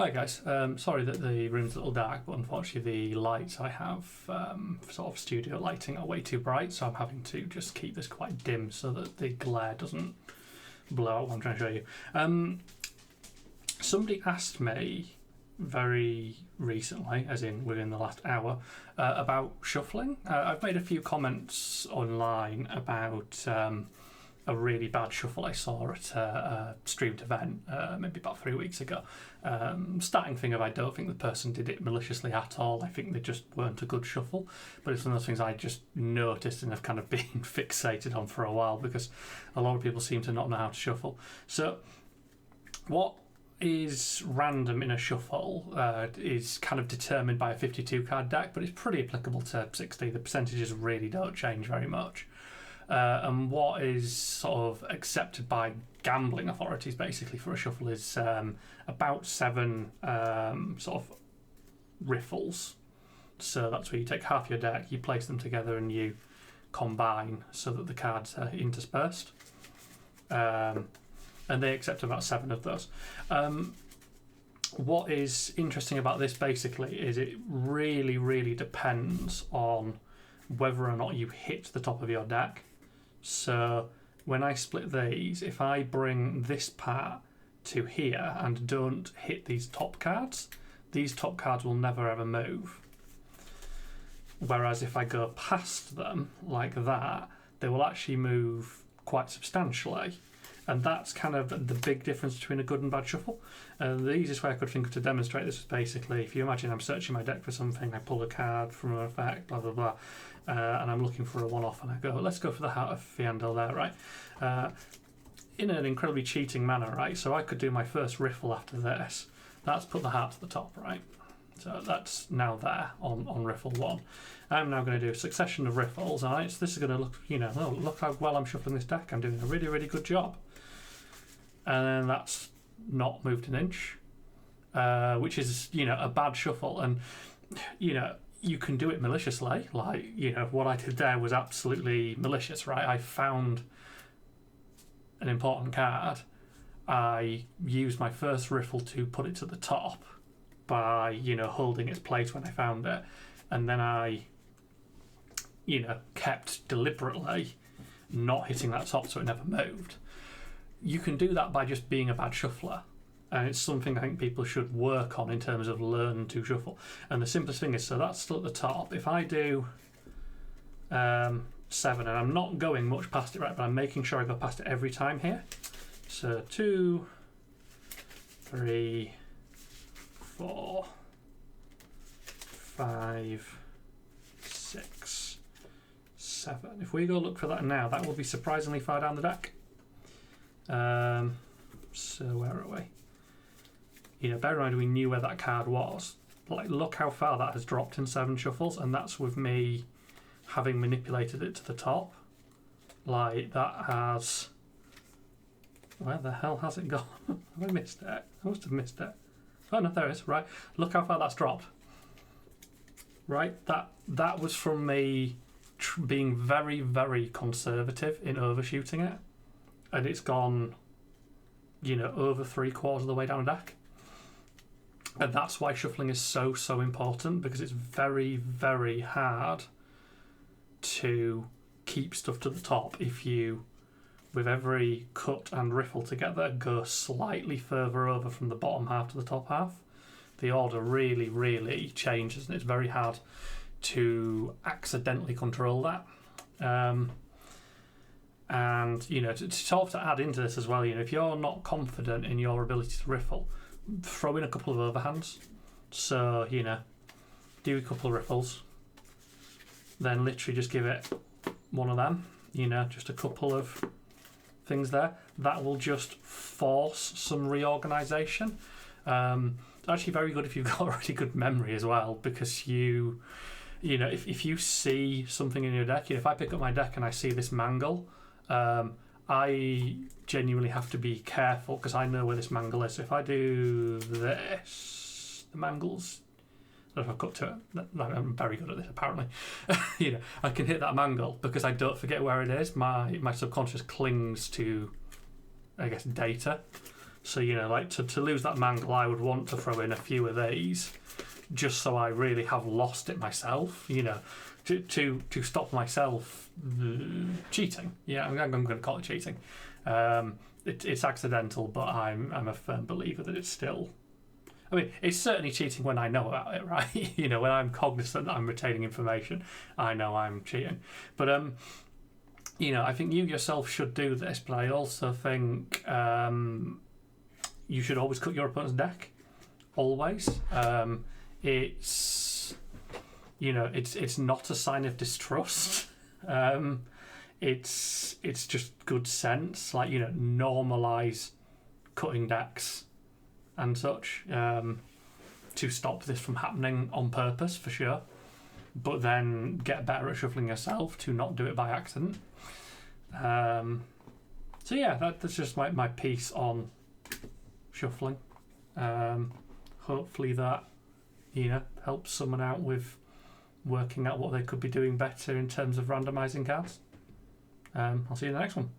Hi guys, sorry that the room's a little dark, but unfortunately the lights I have sort of studio lighting are way too bright, so I'm having to just keep this quite dim so that the glare doesn't blow out what I'm trying to show you. Somebody asked me very recently, as in within the last hour, about shuffling. I've made a few comments online about a really bad shuffle I saw at a streamed event maybe about 3 weeks ago. Starting thing of I don't think the person did it maliciously at all. I think they just weren't a good shuffle. But it's one of those things I just noticed and have kind of been fixated on for a while because a lot of people seem to not know how to shuffle. So what is random in a shuffle is kind of determined by a 52 card deck, but it's pretty applicable to 60. The percentages really don't change very much. And what is sort of accepted by gambling authorities basically for a shuffle is about 7 sort of riffles. So that's where you take half your deck, you place them together and you combine so that the cards are interspersed. And they accept about 7 of those. What is interesting about this basically is it really, really depends on whether or not you hit the top of your deck. So when I split these, if I bring this part to here and don't hit these top cards will never ever move. Whereas if I go past them like that, they will actually move quite substantially. And that's kind of the big difference between a good and bad shuffle. The easiest way I could think of to demonstrate this is basically, if you imagine I'm searching my deck for something, I pull a card from an effect, blah, blah, blah, and I'm looking for a one-off, and I go, let's go for the Heart of Fiandel there, right? In an incredibly cheating manner, right? So I could do my first riffle after this. That's put the heart to the top, right? So that's now there on riffle 1. I'm now going to do a succession of riffles, and this is going to look, look how well I'm shuffling this deck. I'm doing a really, really good job. And then that's not moved an inch, which is, a bad shuffle. And, you can do it maliciously. Like, what I did there was absolutely malicious, right? I found an important card. I used my first riffle to put it to the top by, holding its place when I found it. And then I, kept deliberately not hitting that top so it never moved. You can do that by just being a bad shuffler, and it's something I think people should work on in terms of learn to shuffle. And the simplest thing is, so that's still at the top. If I do 7, and I'm not going much past it, right, but I'm making sure I go past it every time here. So 2, 3, 4, 5, 6, 7. If we go look for that now, that will be surprisingly far down the deck. So where are we? Bear in mind we knew where that card was. Like, look how far that has dropped in 7 shuffles, and that's with me having manipulated it to the top. Like, that has... Where the hell has it gone? Have I missed it? I must have missed it. Oh no, there it is. Right, look how far that's dropped. Right, that was from me being very, very conservative in overshooting it. And it's gone, over 3/4 of the way down a deck. And that's why shuffling is so, so important, because it's very, very hard to keep stuff to the top if you, with every cut and riffle together, go slightly further over from the bottom half to the top half. The order really, really changes, and it's very hard to accidentally control that. And, to sort of to add into this as well, if you're not confident in your ability to riffle, throw in a couple of overhands. So, do a couple of riffles, then literally just give it one of them, just a couple of things there. That will just force some reorganisation. It's actually very good if you've got a really good memory as well, because if you see something in your deck, if I pick up my deck and I see this mangle, I genuinely have to be careful because I know where this mangle is. So if I do this, the mangle's... I don't know if I've got to it. I'm very good at this, apparently. I can hit that mangle because I don't forget where it is. My subconscious clings to, I guess, data. So, like to lose that mangle, I would want to throw in a few of these, just so I really have lost it myself. To stop myself cheating. Yeah, I'm going to call it cheating. It's accidental, but I'm a firm believer that it's still. I mean, it's certainly cheating when I know about it, right? When I'm cognizant that I'm retaining information, I know I'm cheating. But I think you yourself should do this, but I also think you should always cut your opponent's deck. Always. It's not a sign of distrust. It's just good sense. Like, normalise cutting decks and such to stop this from happening on purpose, for sure. But then get better at shuffling yourself to not do it by accident. So yeah, that's just my piece on shuffling. Hopefully that helps someone out with working out what they could be doing better in terms of randomising cards. I'll see you in the next one.